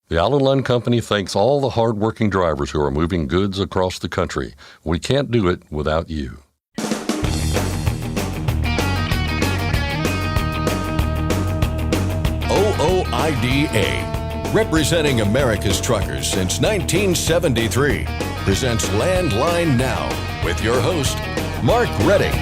The Allen Lund Company thanks all the hard-working drivers who are moving goods across the country. We can't do it without you. OOIDA, representing America's truckers since 1973, presents Landline Now with your host, Mark Redding.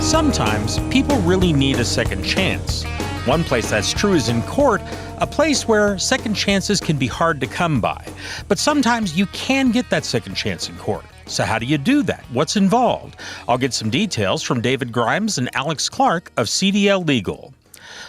Sometimes people really need a second chance. One place that's true is in court, a place where second chances can be hard to come by. But sometimes you can get that second chance in court. So how do you do that? What's involved? I'll get some details from David Grimes and Alex Clark of CDL Legal.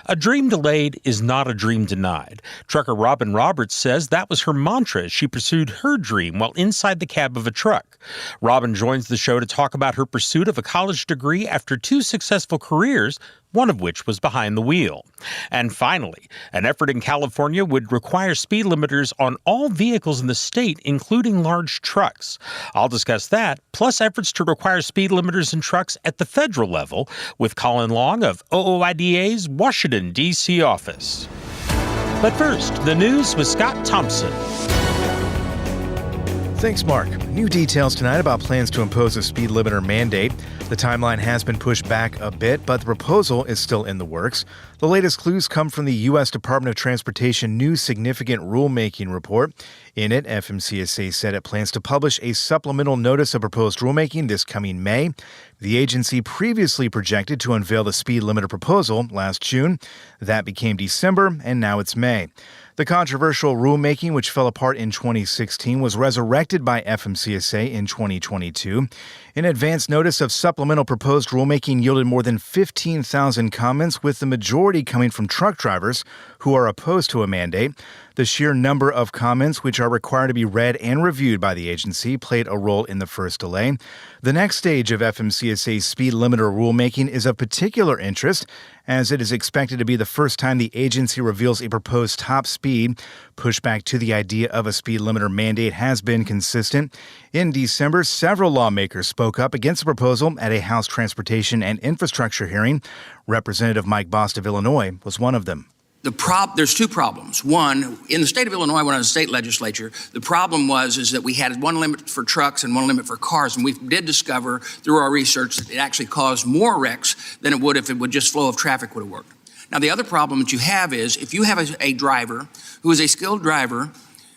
A dream delayed is not a dream denied. Trucker Robyn Roberts says that was her mantra as she pursued her dream while inside the cab of a truck. Robyn joins the show to talk about her pursuit of a college degree after 2 successful careers, one of which was behind the wheel. And finally, an effort in California would require speed limiters on all vehicles in the state, including large trucks. I'll discuss that, plus efforts to require speed limiters in trucks at the federal level, with Colin Long of OOIDA's Washington, D.C. office. But first, the news with Scott Thompson. Thanks, Mark. New details tonight about plans to impose a speed limiter mandate. The timeline has been pushed back a bit, but the proposal is still in the works. The latest clues come from the U.S. Department of Transportation New Significant Rulemaking report. In it, FMCSA said it plans to publish a supplemental notice of proposed rulemaking this coming May. The agency previously projected to unveil the speed limiter proposal last June. That became December, and now it's May. The controversial rulemaking, which fell apart in 2016, was resurrected by FMCSA in 2022. An advance notice of supplemental proposed rulemaking yielded more than 15,000 comments, with the majority coming from truck drivers who are opposed to a mandate. The sheer number of comments, which are required to be read and reviewed by the agency, played a role in the first delay. The next stage of FMCSA's speed limiter rulemaking is of particular interest, as it is expected to be the first time the agency reveals a proposed top speed. Pushback to the idea of a speed limiter mandate has been consistent. In December, several lawmakers spoke up against the proposal at a House Transportation and Infrastructure hearing. Representative Mike Bost of Illinois was one of them. There's 2 problems. One, in the state of Illinois, when I was in the state legislature, the problem is that we had one limit for trucks and one limit for cars, and we did discover through our research that it actually caused more wrecks than it would if it would just flow of traffic would have worked. Now, the other problem that you have is if you have a driver who is a skilled driver,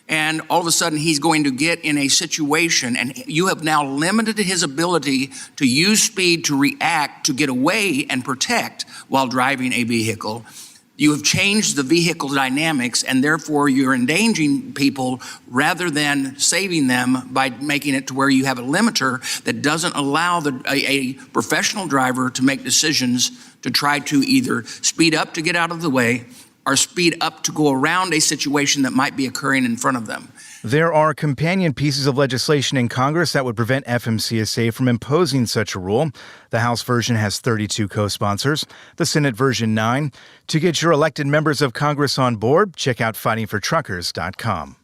and all of a sudden he's going to get in a situation, and you have now limited his ability to use speed to react, to get away and protect while driving a vehicle. You have changed the vehicle dynamics, and therefore you're endangering people rather than saving them by making it to where you have a limiter that doesn't allow a professional driver to make decisions to try to either speed up to get out of the way or speed up to go around a situation that might be occurring in front of them. There are companion pieces of legislation in Congress that would prevent FMCSA from imposing such a rule. The House version has 32 co-sponsors, the Senate version 9. To get your elected members of Congress on board, check out fightingfortruckers.com.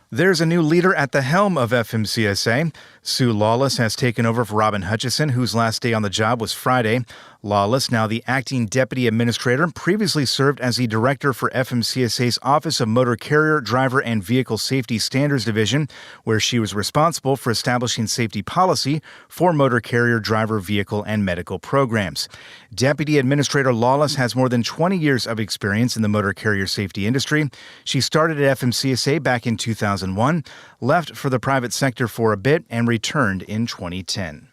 There's a new leader at the helm of FMCSA. Sue Lawless has taken over for Robin Hutchison, whose last day on the job was Friday. Lawless, now the acting deputy administrator, previously served as the director for FMCSA's Office of Motor Carrier, Driver, and Vehicle Safety Standards Division, where she was responsible for establishing safety policy for motor carrier, driver, vehicle, and medical programs. Deputy Administrator Lawless has more than 20 years of experience in the motor carrier safety industry. She started at FMCSA back in 2001, left for the private sector for a bit, and returned in 2010.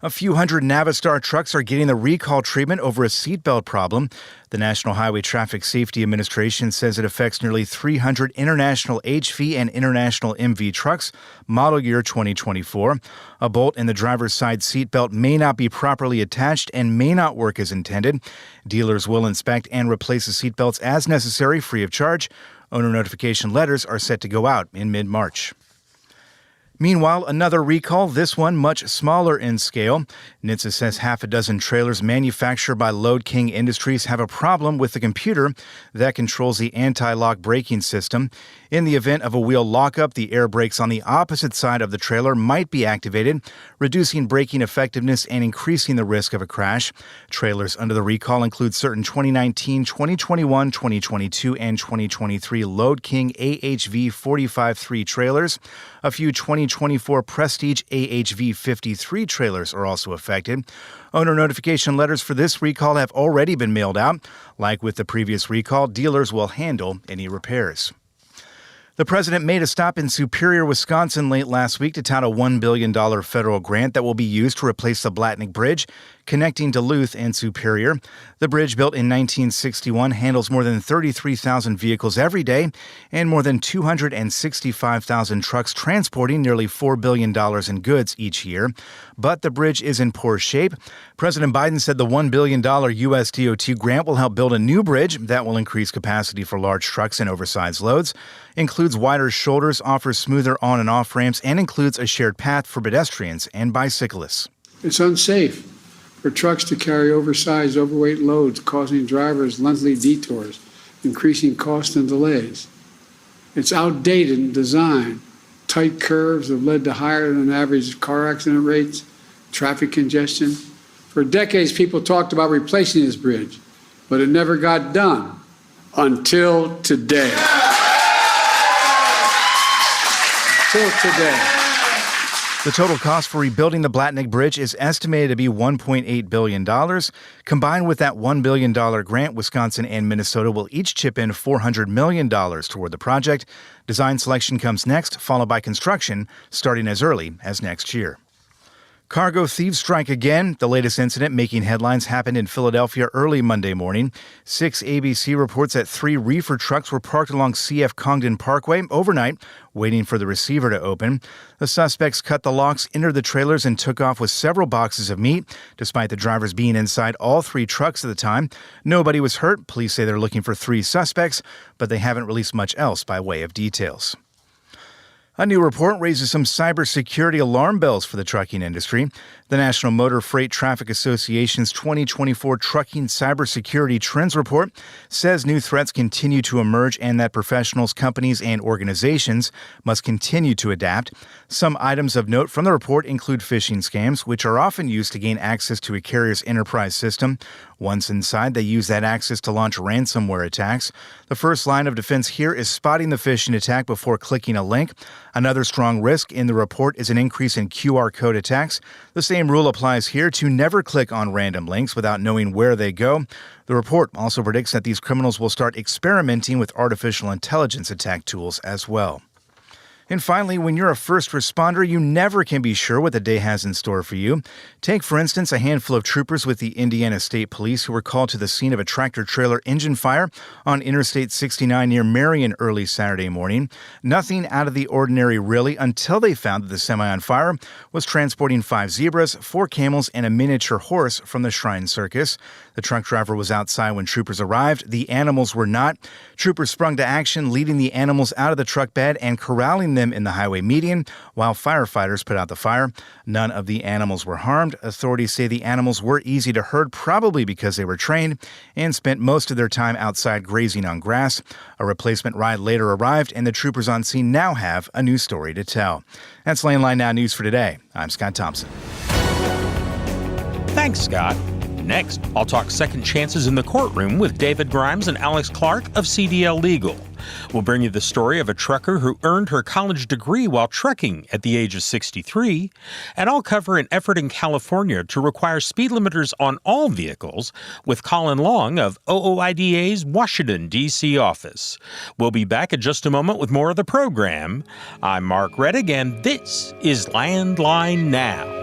A few hundred Navistar trucks are getting the recall treatment over a seatbelt problem. The National Highway Traffic Safety Administration says it affects nearly 300 international HV and international MV trucks, model year 2024. A bolt in the driver's side seatbelt may not be properly attached and may not work as intended. Dealers will inspect and replace the seatbelts as necessary, free of charge. Owner notification letters are set to go out in mid-March. Meanwhile, another recall, this one much smaller in scale. NHTSA says half a dozen trailers manufactured by Load King Industries have a problem with the computer that controls the anti-lock braking system. In the event of a wheel lockup, the air brakes on the opposite side of the trailer might be activated, reducing braking effectiveness and increasing the risk of a crash. Trailers under the recall include certain 2019, 2021, 2022, and 2023 Load King AHV 45.3 trailers. A few 2024 Prestige AHV 53 trailers are also affected. Owner notification letters for this recall have already been mailed out. Like with the previous recall, dealers will handle any repairs. The president made a stop in Superior, Wisconsin late last week to tout a $1 billion federal grant that will be used to replace the Blatnick Bridge connecting Duluth and Superior. The bridge, built in 1961, handles more than 33,000 vehicles every day and more than 265,000 trucks, transporting nearly $4 billion in goods each year. But the bridge is in poor shape. President Biden said the $1 billion U.S. DOT grant will help build a new bridge that will increase capacity for large trucks and oversized loads, includes wider shoulders, offers smoother on and off ramps, and includes a shared path for pedestrians and bicyclists. It's unsafe for trucks to carry oversized, overweight loads, causing drivers lengthy detours, increasing costs and delays. It's outdated in design. Tight curves have led to higher than average car accident rates, traffic congestion. For decades, people talked about replacing this bridge, but it never got done until today. Until today. The total cost for rebuilding the Blatnick Bridge is estimated to be $1.8 billion. Combined with that $1 billion grant, Wisconsin and Minnesota will each chip in $400 million toward the project. Design selection comes next, followed by construction, starting as early as next year. Cargo thieves strike again. The latest incident making headlines happened in Philadelphia early Monday morning. 6 ABC reports that 3 reefer trucks were parked along CF Congdon Parkway overnight, waiting for the receiver to open. The suspects cut the locks, entered the trailers, and took off with several boxes of meat. Despite the drivers being inside all 3 trucks at the time, nobody was hurt. Police say they're looking for 3 suspects, but they haven't released much else by way of details. A new report raises some cybersecurity alarm bells for the trucking industry. The National Motor Freight Traffic Association's 2024 Trucking Cybersecurity Trends Report says new threats continue to emerge and that professionals, companies, and organizations must continue to adapt. Some items of note from the report include phishing scams, which are often used to gain access to a carrier's enterprise system. Once inside, they use that access to launch ransomware attacks. The first line of defense here is spotting the phishing attack before clicking a link. Another strong risk in the report is an increase in QR code attacks. The same rule applies here to never click on random links without knowing where they go. The report also predicts that these criminals will start experimenting with artificial intelligence attack tools as well. And finally, when you're a first responder, you never can be sure what the day has in store for you. Take, for instance, a handful of troopers with the Indiana State Police who were called to the scene of a tractor-trailer engine fire on Interstate 69 near Marion early Saturday morning. Nothing out of the ordinary, really, until they found that the semi on fire was transporting 5 zebras, 4 camels, and a miniature horse from the Shrine Circus. The truck driver was outside when troopers arrived. The animals were not. Troopers sprung to action, leading the animals out of the truck bed and corralling them in the highway median while firefighters put out the fire. None of the animals were harmed. Authorities say the animals were easy to herd, probably because they were trained and spent most of their time outside grazing on grass. A replacement ride later arrived, and the troopers on scene now have a new story to tell. That's Landline Now News for today. I'm Scott Thompson. Thanks, Scott. Next, I'll talk second chances in the courtroom with David Grimes and Alex Clark of CDL Legal. We'll bring you the story of a trucker who earned her college degree while trucking at the age of 63. And I'll cover an effort in California to require speed limiters on all vehicles with Colin Long of OOIDA's Washington, D.C. office. We'll be back in just a moment with more of the program. I'm Mark Reddick, and this is Landline Now.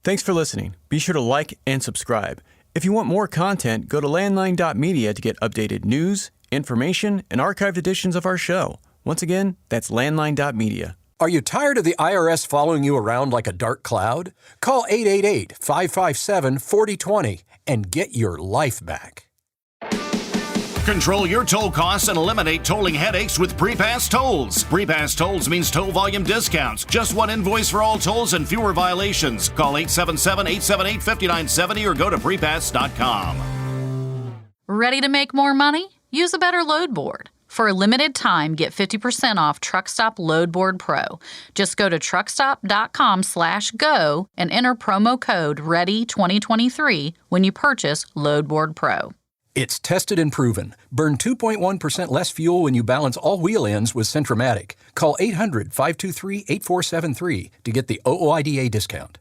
Thanks for listening. Be sure to like and subscribe. If you want more content, go to landline.media to get updated news, information, and archived editions of our show. Once again, that's landline.media. Are you tired of the IRS following you around like a dark cloud? Call 888-557-4020 and get your life back. Control your toll costs and eliminate tolling headaches with Prepass Tolls. Prepass Tolls means toll volume discounts. Just one invoice for all tolls and fewer violations. Call 877-878-5970 or go to prepass.com. Ready to make more money? Use a better load board. For a limited time, get 50% off Truckstop Load Board Pro. Just go to truckstop.com/go and enter promo code READY2023 when you purchase Load Board Pro. It's tested and proven. Burn 2.1% less fuel when you balance all wheel ends with Centromatic. Call 800-523-8473 to get the OOIDA discount.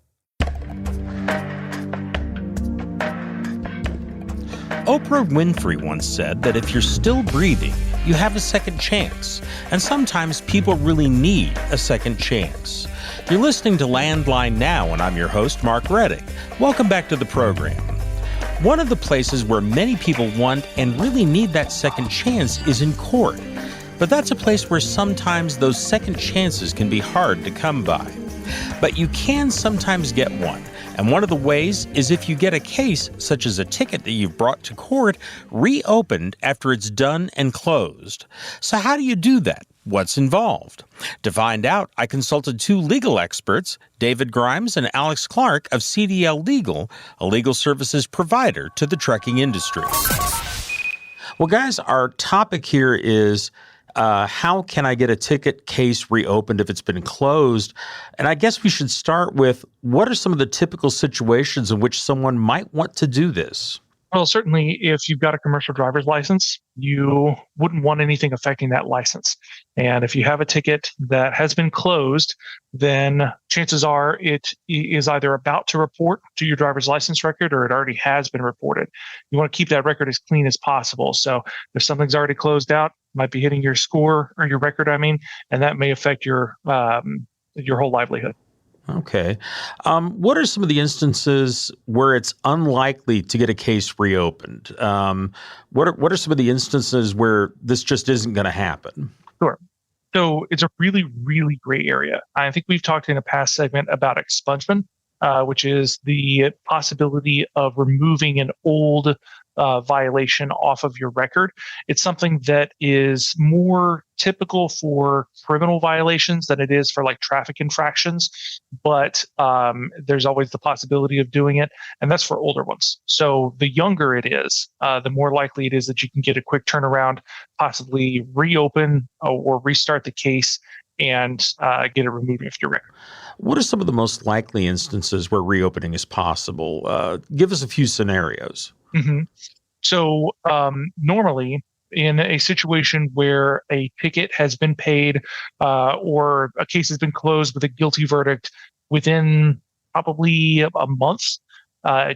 Oprah Winfrey once said that if you're still breathing, you have a second chance. And sometimes people really need a second chance. You're listening to Landline Now, and I'm your host, Mark Reddick. Welcome back to the program. One of the places where many people want and really need that second chance is in court. But that's a place where sometimes those second chances can be hard to come by. But you can sometimes get one. And one of the ways is if you get a case, such as a ticket that you've brought to court, reopened after it's done and closed. So how do you do that? What's involved? To find out, I consulted two legal experts, David Grimes and Alex Clark of CDL Legal, a legal services provider to the trucking industry. Well, guys, our topic here is how can I get a ticket case reopened if it's been closed? And I guess we should start with, what are some of the typical situations in which someone might want to do this? Well, certainly if you've got a commercial driver's license, you wouldn't want anything affecting that license. And if you have a ticket that has been closed, then chances are it is either about to report to your driver's license record or it already has been reported. You want to keep that record as clean as possible. So if something's already closed out, might be hitting your score or your record, and that may affect your whole livelihood. Okay. What are some of the instances where it's unlikely to get a case reopened? What are some of the instances where this just isn't going to happen? Sure. So it's a really, really gray area. I think we've talked in a past segment about expungement, which is the possibility of removing an old violation off of your record. It's something that is more typical for criminal violations than it is for like traffic infractions, but there's always the possibility of doing it, and that's for older ones. So the younger it is, the more likely it is that you can get a quick turnaround, possibly reopen or restart the case and get it removed off your record. What are some of the most likely instances where reopening is possible? Give us a few scenarios. Mm-hmm. So normally in a situation where a ticket has been paid or a case has been closed with a guilty verdict within probably a month,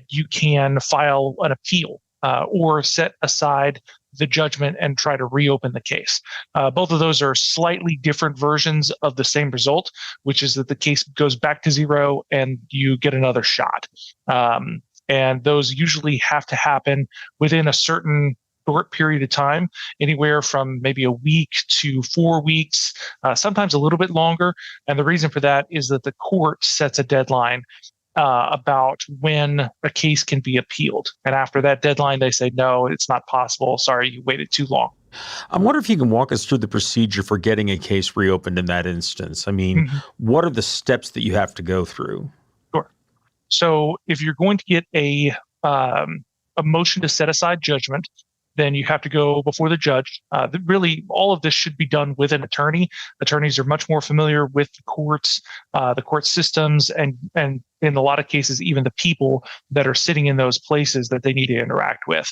you can file an appeal or set aside the judgment and try to reopen the case. Both of those are slightly different versions of the same result, which is that the case goes back to zero and you get another shot. And those usually have to happen within a certain short period of time, anywhere from maybe a week to 4 weeks, sometimes a little bit longer. And the reason for that is that the court sets a deadline about when a case can be appealed. And after that deadline, they say, no, it's not possible. Sorry, you waited too long. I wonder if you can walk us through the procedure for getting a case reopened in that instance. What are the steps that you have to go through? Sure. So if you're going to get a motion to set aside judgment, then you have to go before the judge. Really, all of this should be done with an attorney. Attorneys are much more familiar with the courts, the court systems, and in a lot of cases, even the people that are sitting in those places that they need to interact with.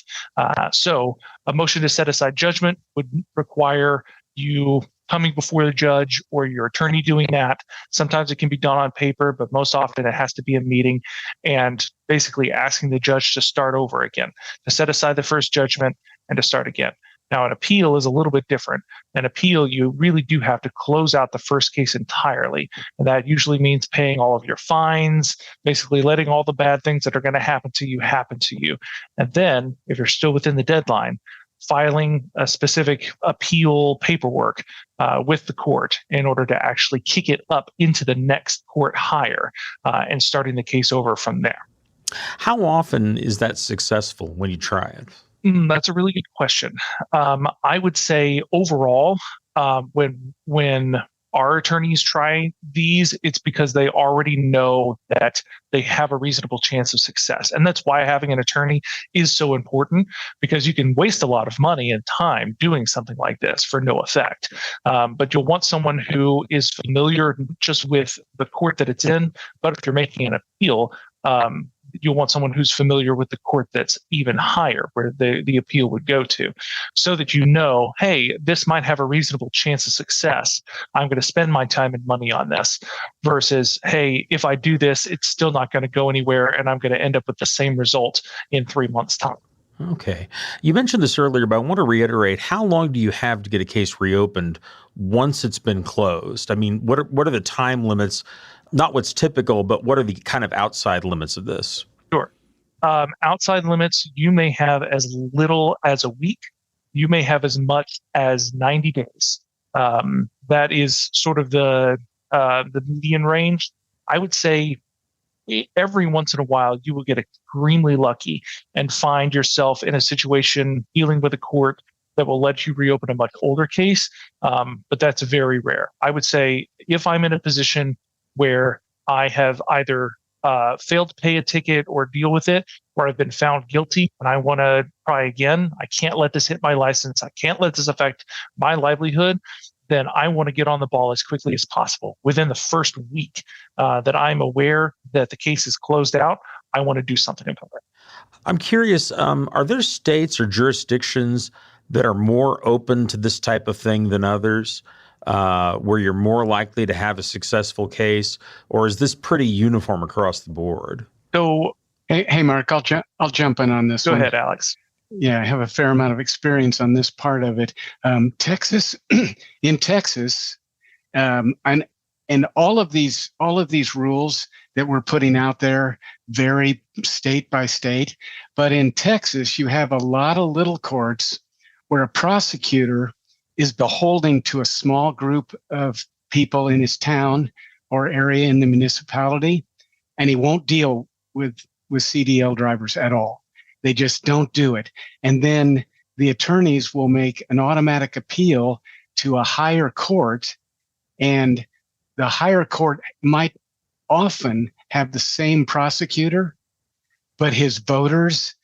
So a motion to set aside judgment would require you coming before the judge or your attorney doing that. Sometimes it can be done on paper, but most often it has to be a meeting and basically asking the judge to start over again, to set aside the first judgment and to start again. Now, an appeal is a little bit different. An appeal, you really do have to close out the first case entirely. And that usually means paying all of your fines, basically letting all the bad things that are going to happen to you. And then, if you're still within the deadline, filing a specific appeal paperwork with the court in order to actually kick it up into the next court higher and starting the case over from there. How often is that successful when you try it? That's a really good question. I would say overall, when our attorneys try these, it's because they already know that they have a reasonable chance of success. And that's why having an attorney is so important, because you can waste a lot of money and time doing something like this for no effect. But you'll want someone who is familiar just with the court that it's in. But if you're making an appeal, you'll want someone who's familiar with the court that's even higher, where the appeal would go to, so that you know, hey, this might have a reasonable chance of success. I'm going to spend my time and money on this, versus, hey, if I do this, it's still not going to go anywhere and I'm going to end up with the same result in 3 months' time. Okay. You mentioned this earlier, but I want to reiterate, how long do you have to get a case reopened once it's been closed? I mean, what are the time limits? Not what's typical, but what are the kind of outside limits of this? Sure. Outside limits, you may have as little as a week. You may have as much as 90 days. That is sort of the median range. I would say every once in a while, you will get extremely lucky and find yourself in a situation dealing with a court that will let you reopen a much older case. But that's very rare. I would say if I'm in a position where I have either failed to pay a ticket or deal with it, or I've been found guilty and I want to try again, I can't let this hit my license, I can't let this affect my livelihood, then I want to get on the ball as quickly as possible. Within the first week that I'm aware that the case is closed out, I want to do something about it. I'm curious, are there states or jurisdictions that are more open to this type of thing than others? Where you're more likely to have a successful case, or is this pretty uniform across the board? So, hey, Mark, I'll jump in on this. Go ahead, Alex. Yeah, I have a fair amount of experience on this part of it. Texas, in Texas, and all of these rules that we're putting out there vary state by state. But in Texas, you have a lot of little courts where a prosecutor is beholden to a small group of people in his town or area in the municipality, and he won't deal with CDL drivers at all. They just don't do it. And then the attorneys will make an automatic appeal to a higher court, and the higher court might often have the same prosecutor, but his voters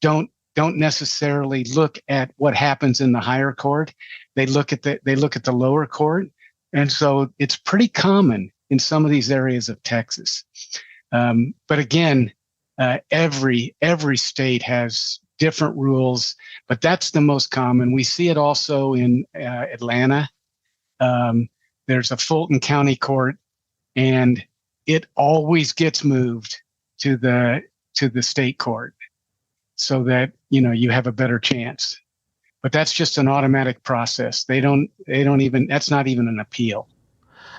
don't necessarily look at what happens in the higher court. They look at the lower court. And so it's pretty common in some of these areas of Texas. But again, every state has different rules, but that's the most common. We see it also in Atlanta. There's a Fulton County court, and it always gets moved to the state court, so that, you have a better chance. But that's just an automatic process. They don't even, that's not even an appeal.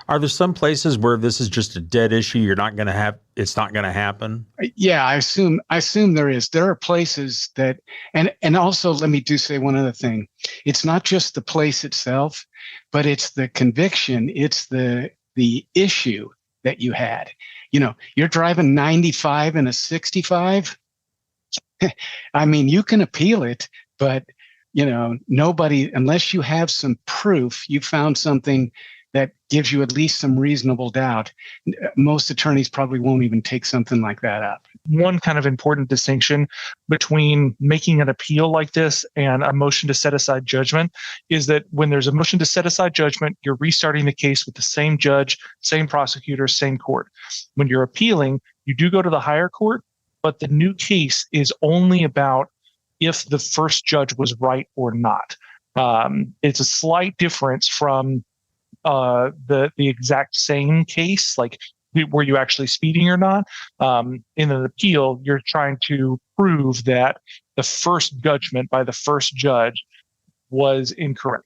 Are there some places where this is just a dead issue? It's not going to happen? Yeah, I assume there is. There are places that, and also let me say one other thing. It's not just the place itself, but it's the conviction. It's the issue that you had. You're driving 95 in a 65. I mean, you can appeal it, but nobody, unless you have some proof, you found something that gives you at least some reasonable doubt, most attorneys probably won't even take something like that up. One kind of important distinction between making an appeal like this and a motion to set aside judgment is that when there's a motion to set aside judgment, you're restarting the case with the same judge, same prosecutor, same court. When you're appealing, you do go to the higher court, but the new case is only about if the first judge was right or not. It's a slight difference from the exact same case, like were you actually speeding or not? In an appeal, you're trying to prove that the first judgment by the first judge was incorrect.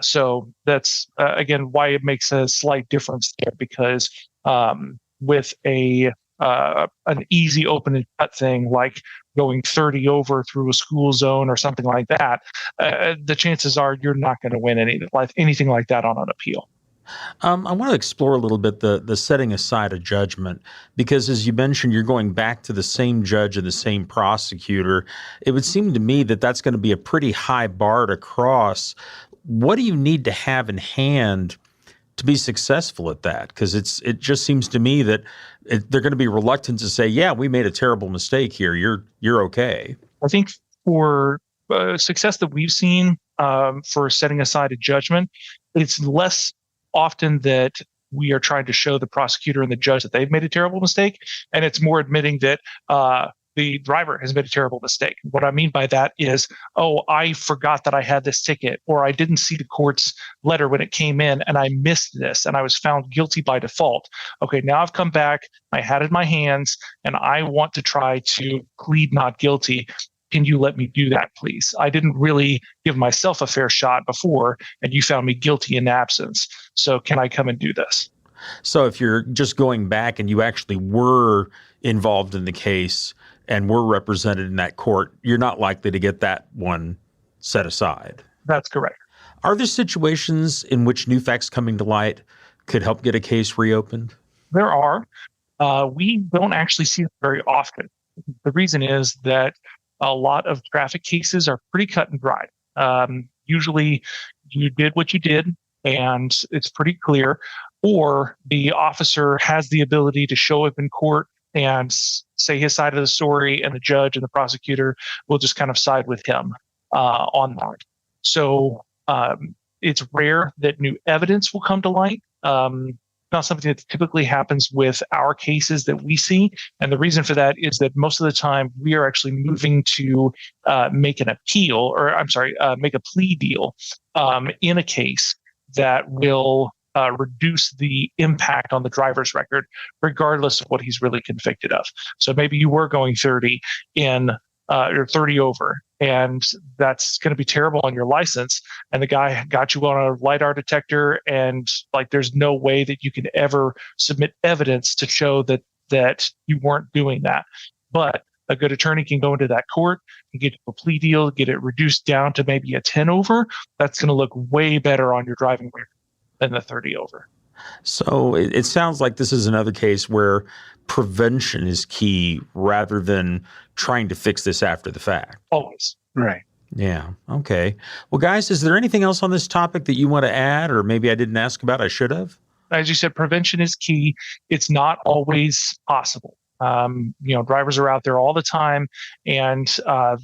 So that's, again, why it makes a slight difference there, because with an easy open and cut thing like going 30 over through a school zone or something like that, the chances are you're not going to win anything like that on an appeal. I want to explore a little bit the setting aside a judgment, because as you mentioned, you're going back to the same judge and the same prosecutor. It would seem to me that that's going to be a pretty high bar to cross. What do you need to have in hand to be successful at that? Because it just seems to me that they're going to be reluctant to say, yeah, we made a terrible mistake here. You're okay. I think for success that we've seen for setting aside a judgment, it's less often that we are trying to show the prosecutor and the judge that they've made a terrible mistake, and it's more admitting that the driver has made a terrible mistake. What I mean by that is, oh, I forgot that I had this ticket, or I didn't see the court's letter when it came in, and I missed this, and I was found guilty by default. Okay, now I've come back, I had it in my hands, and I want to try to plead not guilty. Can you let me do that, please? I didn't really give myself a fair shot before, and you found me guilty in absence. So can I come and do this? So if you're just going back and you actually were involved in the case and were represented in that court, you're not likely to get that one set aside. That's correct. Are there situations in which new facts coming to light could help get a case reopened? There are. We don't actually see it very often. The reason is that a lot of traffic cases are pretty cut and dried. Usually you did what you did and it's pretty clear, or the officer has the ability to show up in court and say his side of the story, and the judge and the prosecutor will just kind of side with him on that. So it's rare that new evidence will come to light. Not something that typically happens with our cases that we see. And the reason for that is that most of the time we are actually moving to make an appeal, make a plea deal in a case that will reduce the impact on the driver's record, regardless of what he's really convicted of. So maybe you were going 30 in or 30 over, and that's going to be terrible on your license. And the guy got you on a LiDAR detector, and like there's no way that you can ever submit evidence to show that you weren't doing that. But a good attorney can go into that court and get a plea deal, get it reduced down to maybe a 10 over. That's going to look way better on your driving record than the 30 over. So it sounds like this is another case where prevention is key rather than trying to fix this after the fact. Always. Right. Yeah. Okay. Well, guys, is there anything else on this topic that you want to add, or maybe I didn't ask about, I should have? As you said, prevention is key. It's not always possible. Drivers are out there all the time, and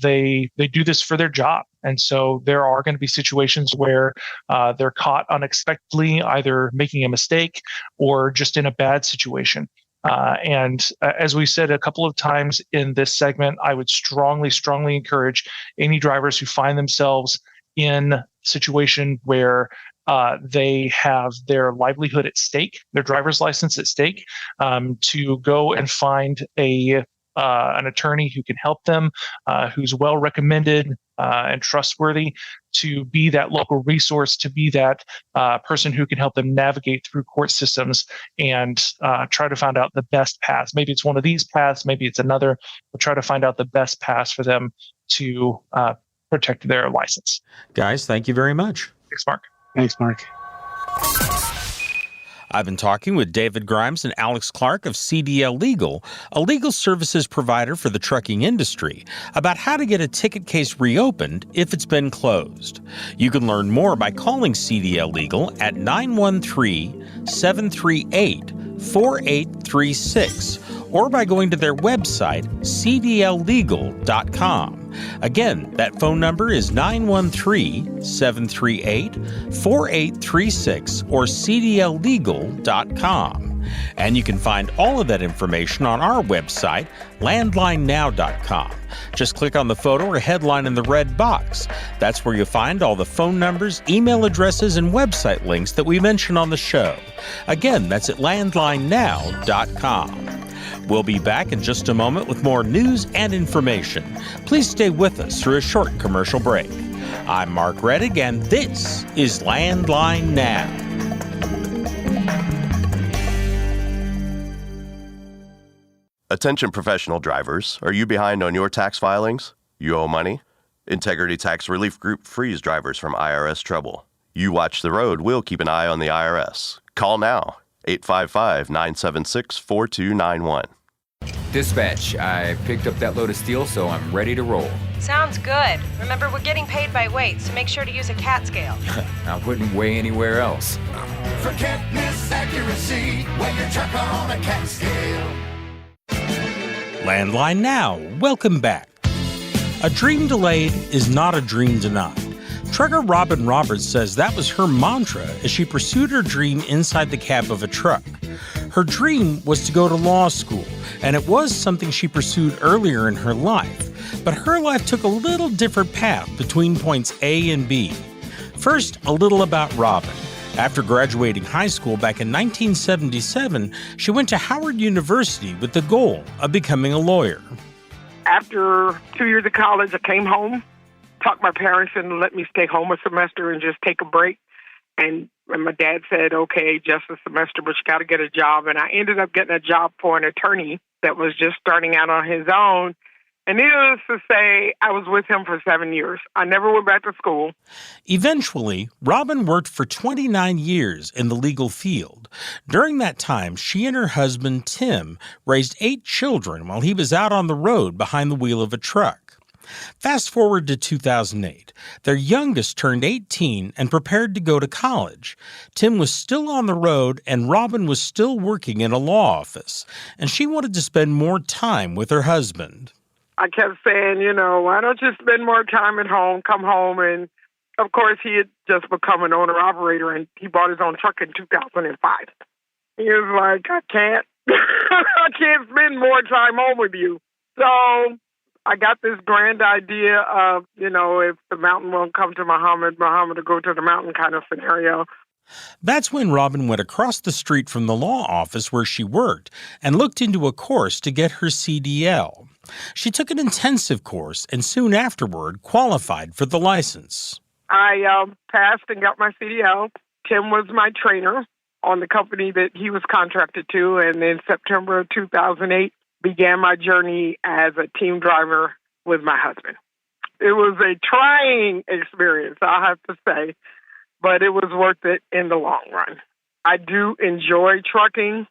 they do this for their job. And so there are going to be situations where they're caught unexpectedly, either making a mistake or just in a bad situation. And as we said a couple of times in this segment, I would strongly, strongly encourage any drivers who find themselves in a situation where they have their livelihood at stake, their driver's license at stake, to go and find an attorney who can help them, who's well recommended and trustworthy, to be that local resource, to be that person who can help them navigate through court systems and try to find out the best paths. Maybe it's one of these paths, maybe it's another, but try to find out the best paths for them to protect their license. Guys, thank you very much. Thanks, Mark. Thanks, Mark. I've been talking with David Grimes and Alex Clark of CDL Legal, a legal services provider for the trucking industry, about how to get a ticket case reopened if it's been closed. You can learn more by calling CDL Legal at 913-738-4836 or by going to their website, cdllegal.com. Again, that phone number is 913-738-4836 or cdllegal.com. And you can find all of that information on our website, landlinenow.com. Just click on the photo or headline in the red box. That's where you'll find all the phone numbers, email addresses, and website links that we mention on the show. Again, that's at landlinenow.com. We'll be back in just a moment with more news and information. Please stay with us through a short commercial break. I'm Mark Reddick, and this is Landline Now. Attention professional drivers, are you behind on your tax filings? You owe money? Integrity Tax Relief Group frees drivers from IRS trouble. You watch the road, we'll keep an eye on the IRS. Call now, 855-976-4291. Dispatch, I picked up that load of steel, so I'm ready to roll. Sounds good. Remember, we're getting paid by weight, so make sure to use a cat scale. I wouldn't weigh anywhere else. Forget misaccuracy, weigh your truck on a cat scale. Landline Now, welcome back. A dream delayed is not a dream denied. Trucker Robyn Roberts says that was her mantra as she pursued her dream inside the cab of a truck. Her dream was to go to law school, and it was something she pursued earlier in her life. But her life took a little different path between points A and B. First, a little about Robyn. After graduating high school back in 1977, she went to Howard University with the goal of becoming a lawyer. After 2 years of college, I came home, talked my parents into let me stay home a semester and just take a break. And my dad said, okay, just a semester, but you got to get a job. And I ended up getting a job for an attorney that was just starting out on his own. And needless to say, I was with him for 7 years. I never went back to school. Eventually, Robyn worked for 29 years in the legal field. During that time, she and her husband, Tim, raised 8 children while he was out on the road behind the wheel of a truck. Fast forward to 2008. Their youngest turned 18 and prepared to go to college. Tim was still on the road and Robyn was still working in a law office, and she wanted to spend more time with her husband. I kept saying, why don't you spend more time at home, come home, and of course he had just become an owner-operator and he bought his own truck in 2005. He was like, I can't spend more time home with you. So I got this grand idea of, if the mountain won't come to Muhammad will go to the mountain kind of scenario. That's when Robyn went across the street from the law office where she worked and looked into a course to get her CDL. She took an intensive course and soon afterward qualified for the license. I passed and got my CDL. Tim was my trainer on the company that he was contracted to, and in September of 2008, began my journey as a team driver with my husband. It was a trying experience, I have to say, but it was worth it in the long run. I do enjoy trucking.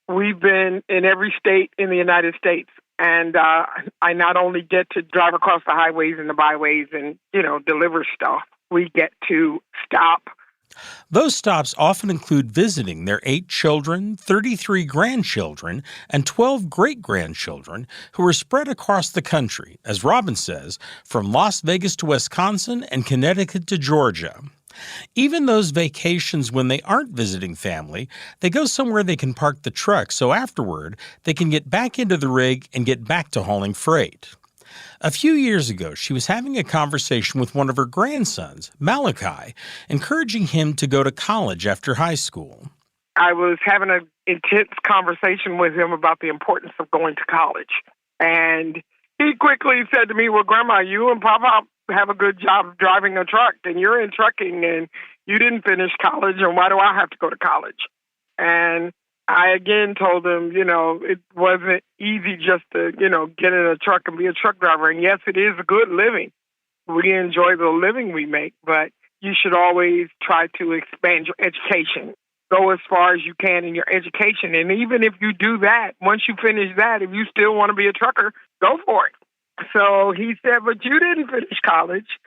We've been in every state in the United States, and I not only get to drive across the highways and the byways and, deliver stuff, we get to stop. Those stops often include visiting their 8 children, 33 grandchildren, and 12 great-grandchildren who are spread across the country, as Robyn says, from Las Vegas to Wisconsin and Connecticut to Georgia. Even those vacations when they aren't visiting family, they go somewhere they can park the truck so afterward they can get back into the rig and get back to hauling freight. A few years ago, she was having a conversation with one of her grandsons, Malachi, encouraging him to go to college after high school. I was having an intense conversation with him about the importance of going to college. And he quickly said to me, well, Grandma, you and Papa have a good job driving a truck, and you're in trucking, and you didn't finish college, and why do I have to go to college? And I again told him, it wasn't easy just to, get in a truck and be a truck driver. And yes, it is a good living. We enjoy the living we make, but you should always try to expand your education. Go as far as you can in your education. And even if you do that, once you finish that, if you still want to be a trucker, go for it. So he said, but you didn't finish college.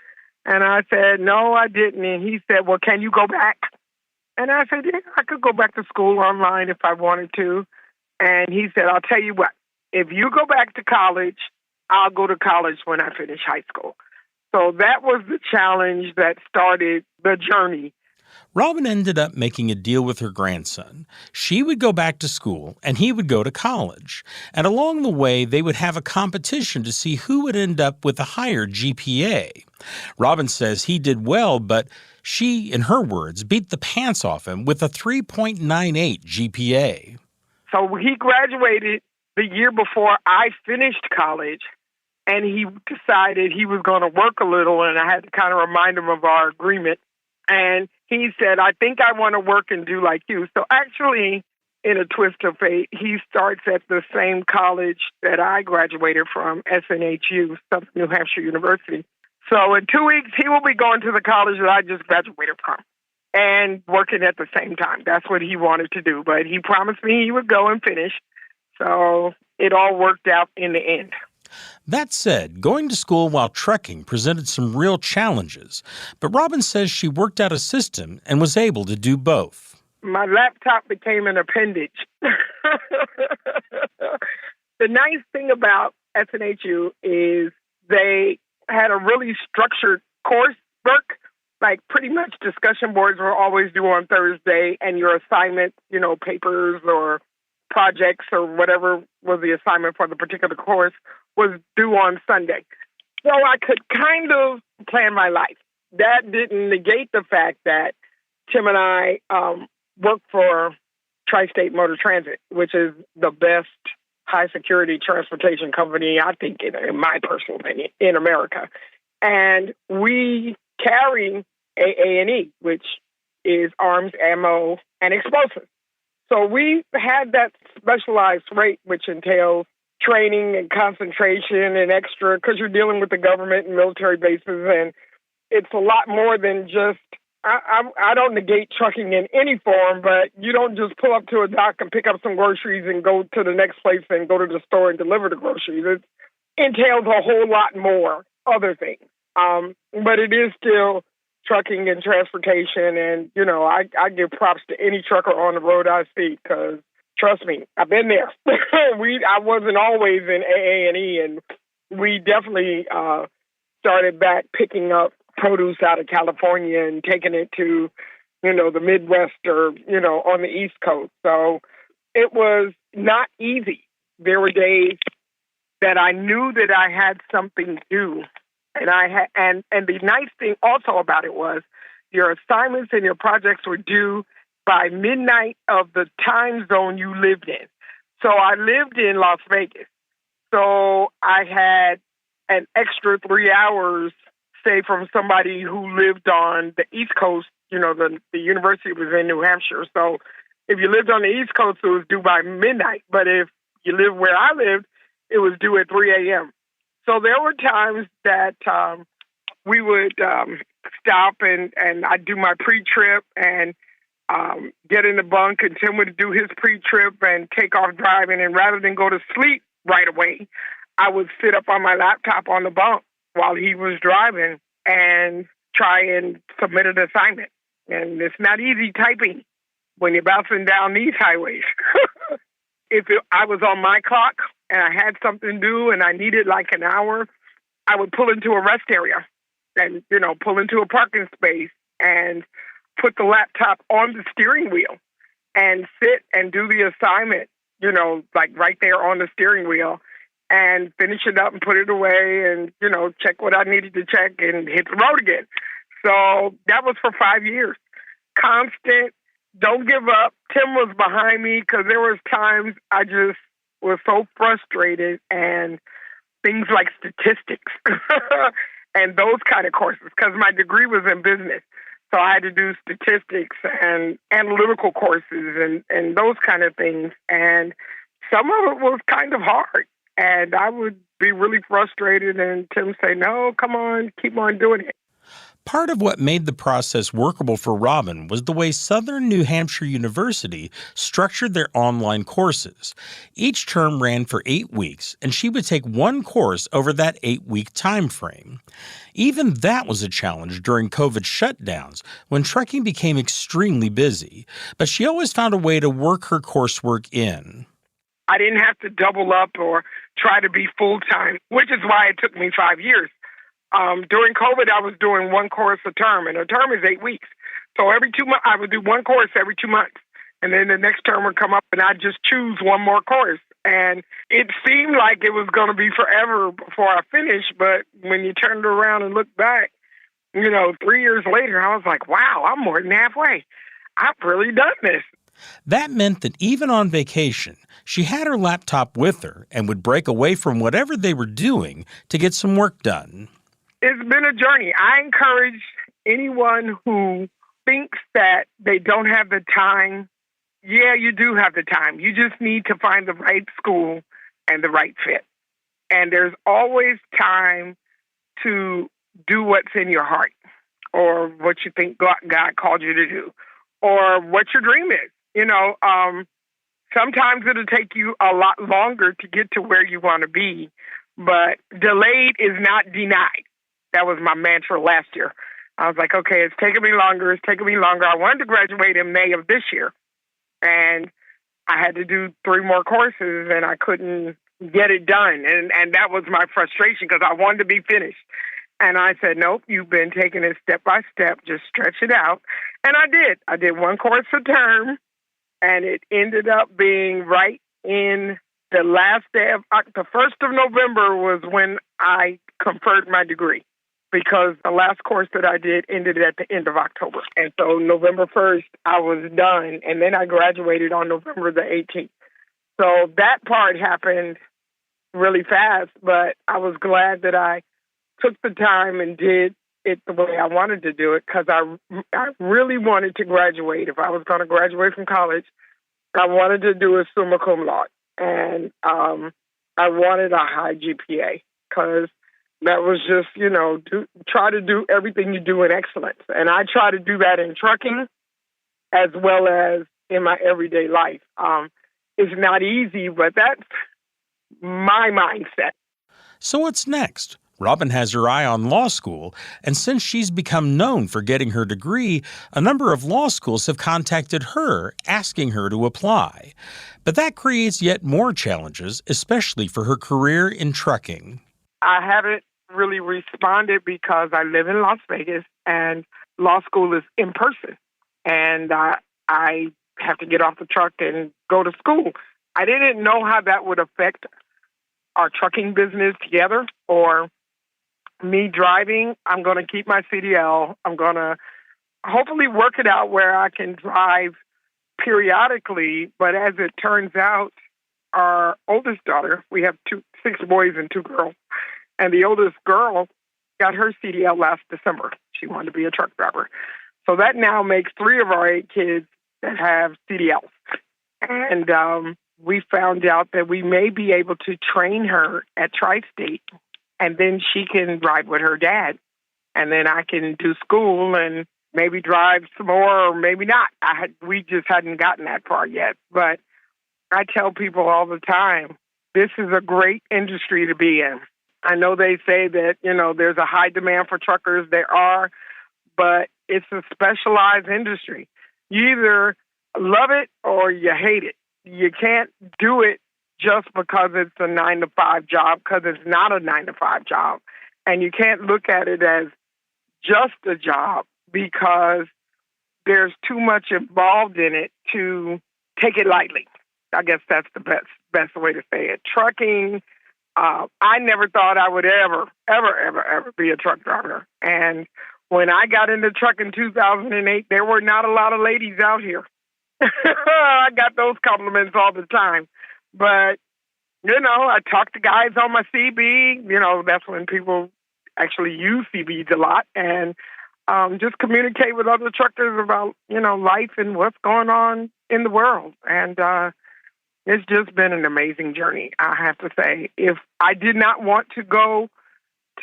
And I said, no, I didn't. And he said, well, can you go back? And I said, yeah, I could go back to school online if I wanted to. And he said, I'll tell you what, if you go back to college, I'll go to college when I finish high school. So that was the challenge that started the journey. Robyn ended up making a deal with her grandson. She would go back to school, and he would go to college. And along the way, they would have a competition to see who would end up with a higher GPA. Robyn says he did well, but she, in her words, beat the pants off him with a 3.98 GPA. So he graduated the year before I finished college, and he decided he was going to work a little, and I had to kind of remind him of our agreement. And he said, I think I want to work and do like you. So actually, in a twist of fate, he starts at the same college that I graduated from, SNHU, Southern New Hampshire University. So in 2 weeks, he will be going to the college that I just graduated from. and working at the same time. That's what he wanted to do. But he promised me he would go and finish. So it all worked out in the end. That said, going to school while trucking presented some real challenges, but Robyn says she worked out a system and was able to do both. My laptop became an appendage. The nice thing about SNHU is they had a really structured coursework. Like pretty much discussion boards were always due on Thursday, and your assignment, papers or projects or whatever was the assignment for the particular course was due on Sunday. So I could kind of plan my life. That didn't negate the fact that Tim and I work for Tri-State Motor Transit, which is the best high-security transportation company, I think, in my personal opinion, in America. And we carry AA&E, which is arms, ammo, and explosives. So we had that specialized rate, which entails training and concentration and extra, because you're dealing with the government and military bases, and it's a lot more than just, I don't negate trucking in any form, but you don't just pull up to a dock and pick up some groceries and go to the next place and go to the store and deliver the groceries. It entails a whole lot more other things. But it is still trucking and transportation, and, I give props to any trucker on the road I see, because trust me, I've been there. I wasn't always in AA&E, and we definitely started back picking up produce out of California and taking it to, the Midwest or, on the East Coast. So it was not easy. There were days that I knew that I had something due. And the nice thing also about it was your assignments and your projects were due by midnight of the time zone you lived in. So I lived in Las Vegas. So I had an extra 3 hours, say, from somebody who lived on the East Coast. The university was in New Hampshire. So if you lived on the East Coast, it was due by midnight. But if you lived where I lived, it was due at 3 a.m. So there were times that we would stop and I'd do my pre-trip and get in the bunk, and Tim would do his pre-trip and take off driving. And rather than go to sleep right away, I would sit up on my laptop on the bunk while he was driving and try and submit an assignment. And it's not easy typing when you're bouncing down these highways. I was on my clock and I had something due and I needed like an hour, I would pull into a rest area and, pull into a parking space and put the laptop on the steering wheel and sit and do the assignment, like right there on the steering wheel, and finish it up and put it away and, check what I needed to check and hit the road again. So that was for 5 years. Constant, don't give up. Tim was behind me because there was times I just was so frustrated, and things like statistics and those kind of courses, because my degree was in business. So I had to do statistics and analytical courses and those kind of things. And some of it was kind of hard. And I would be really frustrated, and Tim say, no, come on, keep on doing it. Part of what made the process workable for Robyn was the way Southern New Hampshire University structured their online courses. Each term ran for 8 weeks, and she would take one course over that 8-week time frame. Even that was a challenge during COVID shutdowns, when trucking became extremely busy, but she always found a way to work her coursework in. I didn't have to double up or try to be full-time, which is why it took me 5 years. During COVID, I was doing one course a term, and a term is 8 weeks. So every 2 months, I would do one course every 2 months. And then the next term would come up, and I'd just choose one more course. And it seemed like it was going to be forever before I finished. But when you turned around and looked back, 3 years later, I was like, wow, I'm more than halfway. I've really done this. That meant that even on vacation, she had her laptop with her and would break away from whatever they were doing to get some work done. It's been a journey. I encourage anyone who thinks that they don't have the time. Yeah, you do have the time. You just need to find the right school and the right fit. And there's always time to do what's in your heart. or what you think God called you to do, or what your dream is. Sometimes it'll take you a lot longer to get to where you want to be, but delayed is not denied. That was my mantra last year. I was like, okay, it's taking me longer. I wanted to graduate in May of this year, and I had to do 3 more courses, and I couldn't get it done. And that was my frustration because I wanted to be finished. And I said, nope, you've been taking it step by step. Just stretch it out. And I did. I did 1 course a term, and it ended up being right in the last day of the 1st of November was when I conferred my degree, because the last course that I did ended at the end of October. And so November 1st, I was done, and then I graduated on November the 18th. So that part happened really fast, but I was glad that I took the time and did it the way I wanted to do it, because I really wanted to graduate. If I was going to graduate from college, I wanted to do a summa cum laude, and I wanted a high GPA, because that was just, try to do everything you do in excellence. And I try to do that in trucking as well as in my everyday life. It's not easy, but that's my mindset. So what's next? Robyn has her eye on law school, and since she's become known for getting her degree, a number of law schools have contacted her, asking her to apply. But that creates yet more challenges, especially for her career in trucking. I haven't really responded because I live in Las Vegas, and law school is in person. And I have to get off the truck and go to school. I didn't know how that would affect our trucking business together, or me driving. I'm going to keep my CDL. I'm going to hopefully work it out where I can drive periodically. But as it turns out, our oldest daughter, we have 6 boys and 2 girls, and the oldest girl got her CDL last December. She wanted to be a truck driver. So that now makes 3 of our 8 kids that have CDLs. And we found out that we may be able to train her at Tri-State, and then she can ride with her dad. And then I can do school and maybe drive some more, or maybe not. We just hadn't gotten that far yet. But I tell people all the time, this is a great industry to be in. I know they say that, there's a high demand for truckers. There are, but it's a specialized industry. You either love it or you hate it. You can't do it just because it's a 9-to-5 job, because it's not a 9-to-5 job. And you can't look at it as just a job, because there's too much involved in it to take it lightly. I guess that's the best way to say it. Trucking, I never thought I would ever be a truck driver. And when I got into truck in 2008, there were not a lot of ladies out here. I got those compliments all the time. But, I talk to guys on my CB. That's when people actually use CBs a lot. And just communicate with other truckers about, life and what's going on in the world. And it's just been an amazing journey, I have to say. If I did not want to go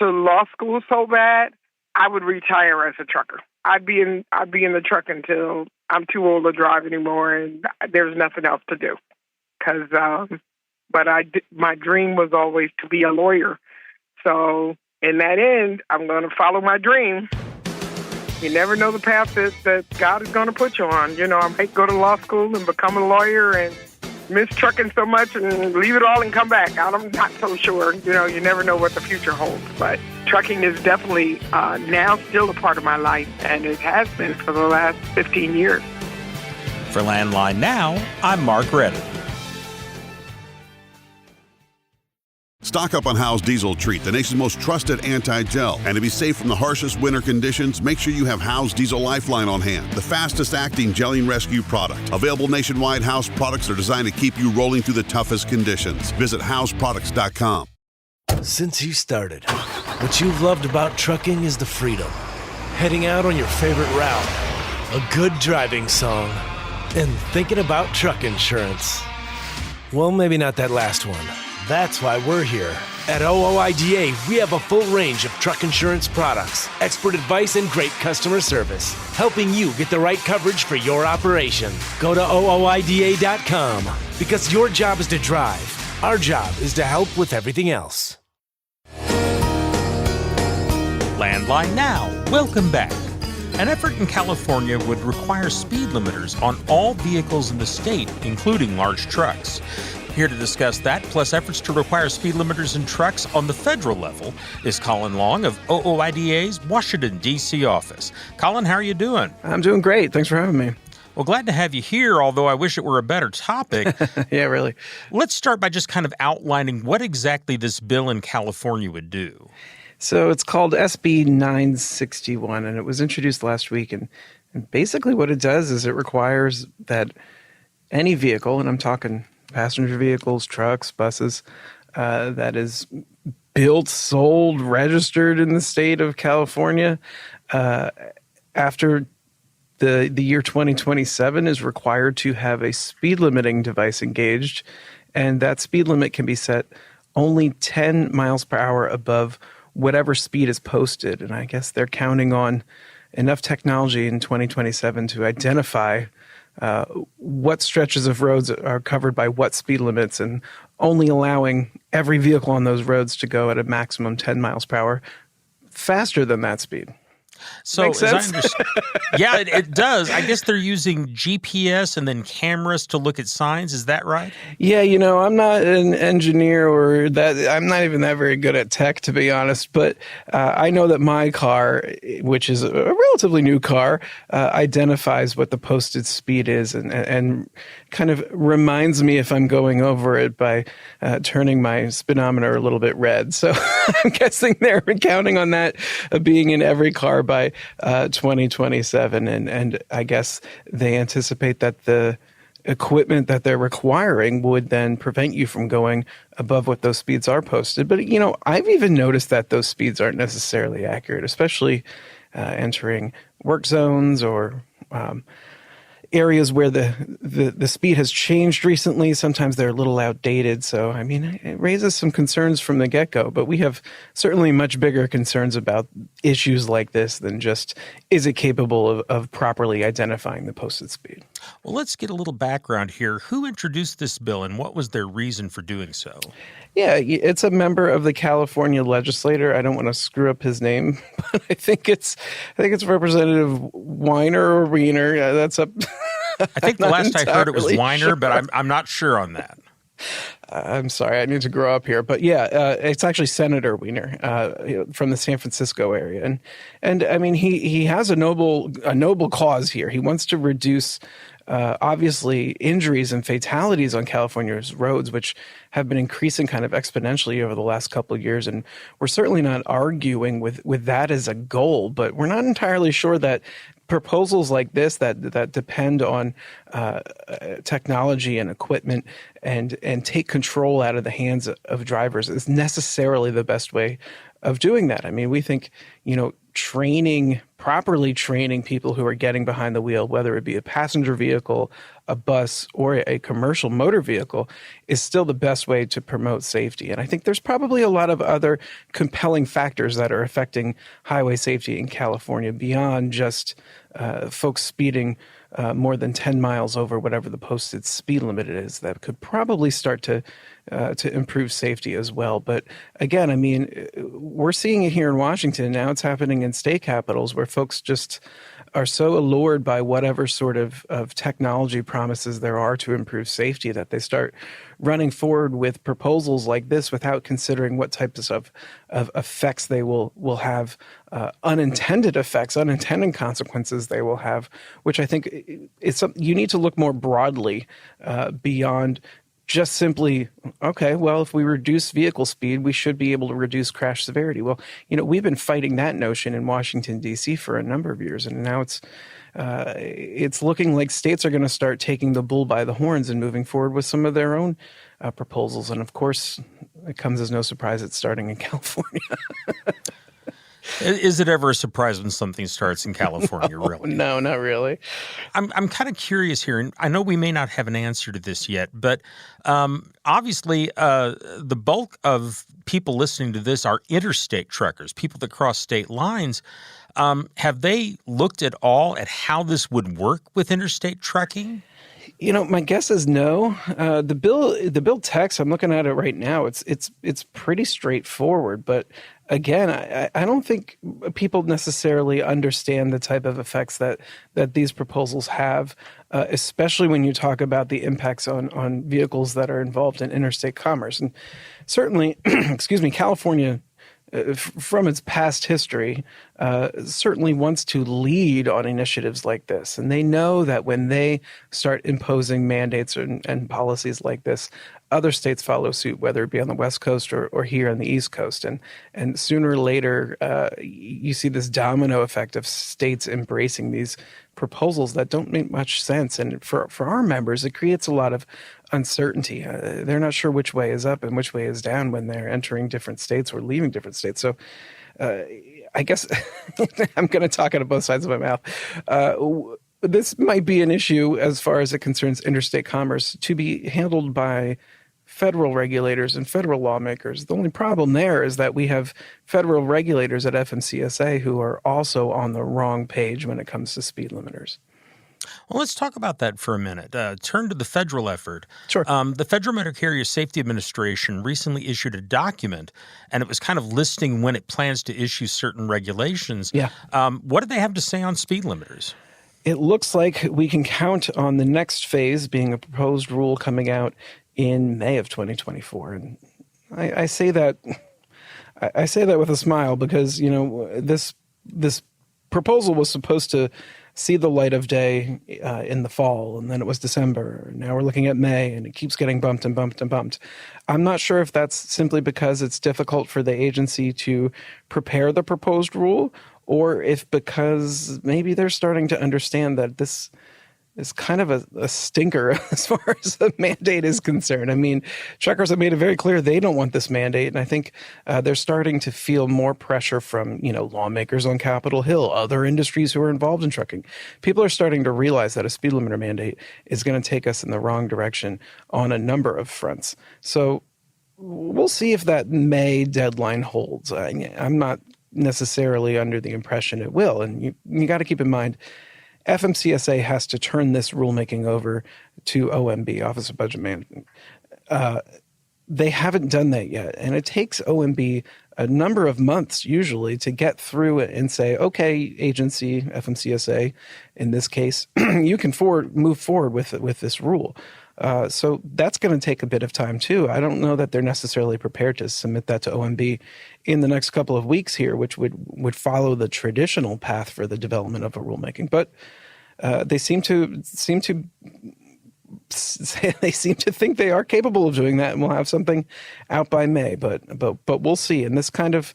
to law school so bad, I would retire as a trucker. I'd be in the truck until I'm too old to drive anymore, and there's nothing else to do. But my dream was always to be a lawyer. So in that end, I'm going to follow my dream. You never know the path that God is going to put you on. I might go to law school and become a lawyer and miss trucking so much and leave it all and come back. I'm not so sure. You never know what the future holds. But trucking is definitely now still a part of my life, and it has been for the last 15 years. For Landline Now, I'm Mark Redden. Stock up on Howe's Diesel Treat, the nation's most trusted anti-gel. And to be safe from the harshest winter conditions, make sure you have Howe's Diesel Lifeline on hand, the fastest-acting gelling rescue product. Available nationwide, Howe's products are designed to keep you rolling through the toughest conditions. Visit Howe'sProducts.com. Since you started, what you've loved about trucking is the freedom. Heading out on your favorite route, a good driving song, and thinking about truck insurance. Well, maybe not that last one. That's why we're here. At OOIDA, we have a full range of truck insurance products, expert advice, and great customer service, helping you get the right coverage for your operation. Go to OOIDA.com because your job is to drive. Our job is to help with everything else. Landline Now. Welcome back. An effort in California would require speed limiters on all vehicles in the state, including large trucks. Here to discuss that, plus efforts to require speed limiters in trucks on the federal level, is Colin Long of OOIDA's Washington, D.C. office. Colin, how are you doing? I'm doing great. Thanks for having me. Well, glad to have you here, although I wish it were a better topic. Yeah, really. Let's start by just kind of outlining what exactly this bill in California would do. So it's called SB 961, and it was introduced last week. And basically what it does is it requires that any vehicle, and I'm talking passenger vehicles, trucks, buses, that is built, sold, registered in the state of California after the year 2027 is required to have a speed limiting device engaged, and that speed limit can be set only 10 miles per hour above whatever speed is posted. And I guess they're counting on enough technology in 2027 to identify what stretches of roads are covered by what speed limits, and only allowing every vehicle on those roads to go at a maximum 10 miles per hour faster than that speed. So, Makes sense? Yeah, it does. I guess they're using GPS and then cameras to look at signs. Is that right? Yeah, you know, I'm not an engineer or that. I'm not even that very good at tech, to be honest. But I know that my car, which is a relatively new car, identifies what the posted speed is and kind of reminds me if I'm going over it by turning my speedometer a little bit red. So I'm guessing they're counting on that being in every car by 2027. And I guess they anticipate that the equipment that they're requiring would then prevent you from going above what those speeds are posted. But, you know, I've even noticed that those speeds aren't necessarily accurate, especially entering work zones or areas where the speed has changed recently. Sometimes they're a little outdated. So, I mean, it raises some concerns from the get-go, but we have certainly much bigger concerns about issues like this than just, is it capable of properly identifying the posted speed? Well, let's get a little background here. Who introduced this bill and what was their reason for doing so? Yeah, it's a member of the California legislature. I don't want to screw up his name, but I think it's Representative Weiner or Wiener. That's up. I think the last I heard it was Weiner, sure. But I'm not sure on that. I'm sorry, I need to grow up here, but yeah, it's actually Senator Wiener from the San Francisco area, and I mean he has a noble cause here. He wants to reduce obviously injuries and fatalities on California's roads, which have been increasing kind of exponentially over the last couple of years, and we're certainly not arguing with that as a goal, but we're not entirely sure that proposals like this that depend on technology and equipment and take control out of the hands of drivers is necessarily the best way of doing that. I mean, we think, you know, properly training people who are getting behind the wheel, whether it be a passenger vehicle, a bus, or a commercial motor vehicle, is still the best way to promote safety. And I think there's probably a lot of other compelling factors that are affecting highway safety in California beyond just folks speeding more than 10 miles over whatever the posted speed limit is that could probably start to improve safety as well. But again, I mean, we're seeing it here in Washington. Now it's happening in state capitals where folks just are so allured by whatever sort of technology promises there are to improve safety that they start running forward with proposals like this without considering what types of effects they will have, unintended effects, unintended consequences they will have, which I think is something you need to look more broadly beyond just simply, okay, well, if we reduce vehicle speed, we should be able to reduce crash severity. Well, you know, we've been fighting that notion in Washington, D.C. for a number of years, and now it's looking like states are going to start taking the bull by the horns and moving forward with some of their own proposals. And of course, it comes as no surprise it's starting in California. Is it ever a surprise when something starts in California, really? No, not really. I'm kind of curious here, and I know we may not have an answer to this yet, but obviously the bulk of people listening to this are interstate truckers, people that cross state lines. Have they looked at all at how this would work with interstate trucking? My guess is no. The bill text, I'm looking at it right now. It's pretty straightforward, but again, I don't think people necessarily understand the type of effects that these proposals have, especially when you talk about the impacts on vehicles that are involved in interstate commerce. And certainly, California, from its past history, certainly wants to lead on initiatives like this. And they know that when they start imposing mandates and policies like this, other states follow suit, whether it be on the West Coast or here on the East Coast. And sooner or later, you see this domino effect of states embracing these proposals that don't make much sense. And for our members, it creates a lot of uncertainty. They're not sure which way is up and which way is down when they're entering different states or leaving different states. So I guess I'm going to talk out of both sides of my mouth. This might be an issue as far as it concerns interstate commerce to be handled by federal regulators and federal lawmakers. The only problem there is that we have federal regulators at FMCSA who are also on the wrong page when it comes to speed limiters. Well, let's talk about that for a minute. Turn to the federal effort. Sure. The Federal Motor Carrier Safety Administration recently issued a document, and it was kind of listing when it plans to issue certain regulations. Yeah. What do they have to say on speed limiters? It looks like we can count on the next phase being a proposed rule coming out in May of 2024. And I say that with a smile because, this proposal was supposed to see the light of day in the fall, and then it was December. Now we're looking at May, and it keeps getting bumped and bumped and bumped. I'm not sure if that's simply because it's difficult for the agency to prepare the proposed rule, or if because maybe they're starting to understand that this is kind of a stinker as far as the mandate is concerned. I mean, truckers have made it very clear they don't want this mandate, and I think they're starting to feel more pressure from, lawmakers on Capitol Hill, other industries who are involved in trucking. People are starting to realize that a speed limiter mandate is going to take us in the wrong direction on a number of fronts. So we'll see if that May deadline holds. I'm not necessarily under the impression it will, and you got to keep in mind, FMCSA has to turn this rulemaking over to OMB, Office of Budget Management. They haven't done that yet, and it takes OMB a number of months usually to get through it and say, okay, agency, FMCSA, in this case, you can move forward with this rule. So that's going to take a bit of time too. I don't know that they're necessarily prepared to submit that to OMB in the next couple of weeks here, which would follow the traditional path for the development of a rulemaking. But they seem to think they are capable of doing that, and we'll have something out by May. But we'll see. And this kind of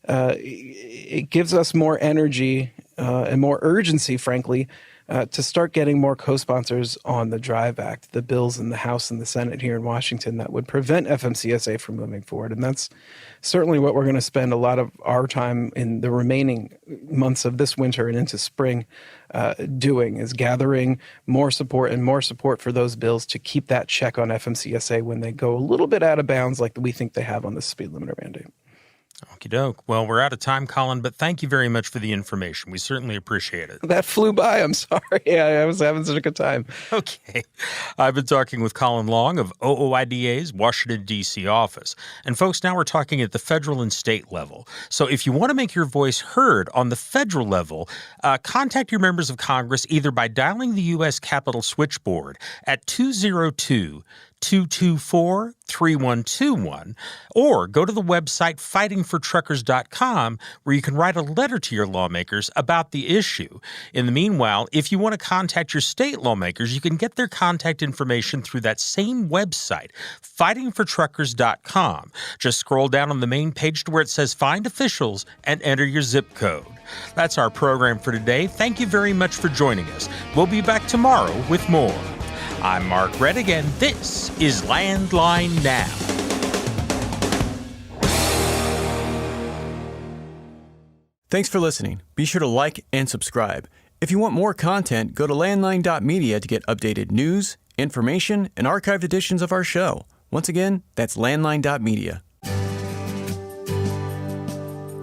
it gives us more energy and more urgency, frankly, to start getting more co-sponsors on the DRIVE Act, the bills in the House and the Senate here in Washington that would prevent FMCSA from moving forward. And that's certainly what we're going to spend a lot of our time in the remaining months of this winter and into spring doing, is gathering more support for those bills to keep that check on FMCSA when they go a little bit out of bounds like we think they have on the speed limiter mandate. Okie doke. Well, we're out of time, Colin, but thank you very much for the information. We certainly appreciate it. That flew by. I'm sorry. I was having such a good time. Okay. I've been talking with Colin Long of OOIDA's Washington, D.C. office. And folks, now we're talking at the federal and state level. So if you want to make your voice heard on the federal level, contact your members of Congress either by dialing the U.S. Capitol switchboard at 202-224-3121, or go to the website fightingfortruckers.com, where you can write a letter to your lawmakers about the issue. In the meanwhile, if you want to contact your state lawmakers, you can get their contact information through that same website, fightingfortruckers.com. Just scroll down on the main page to where it says Find Officials and enter your zip code. That's our program for today. Thank you very much for joining us. We'll be back tomorrow with more. I'm Mark Redigan. This is Landline Now. Thanks for listening. Be sure to like and subscribe. If you want more content, go to landline.media to get updated news, information, and archived editions of our show. Once again, that's landline.media.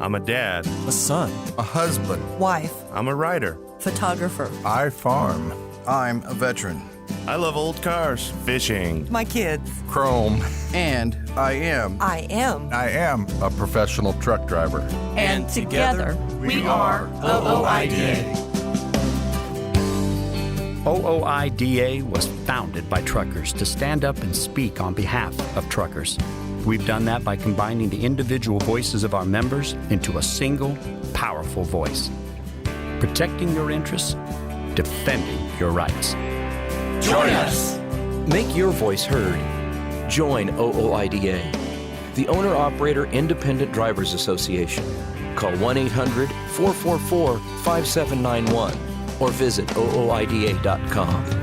I'm a dad, a son, a husband, wife, I'm a writer, photographer. I farm. I'm a veteran. I love old cars, fishing, My kids. chrome, And I am a professional truck driver. And together, we are OOIDA. OOIDA was founded by truckers to stand up and speak on behalf of truckers. We've done that by combining the individual voices of our members into a single, powerful voice. Protecting your interests, defending your rights. Join us. Make your voice heard. Join OOIDA, the Owner-Operator Independent Drivers Association. Call 1-800-444-5791 or visit OOIDA.com.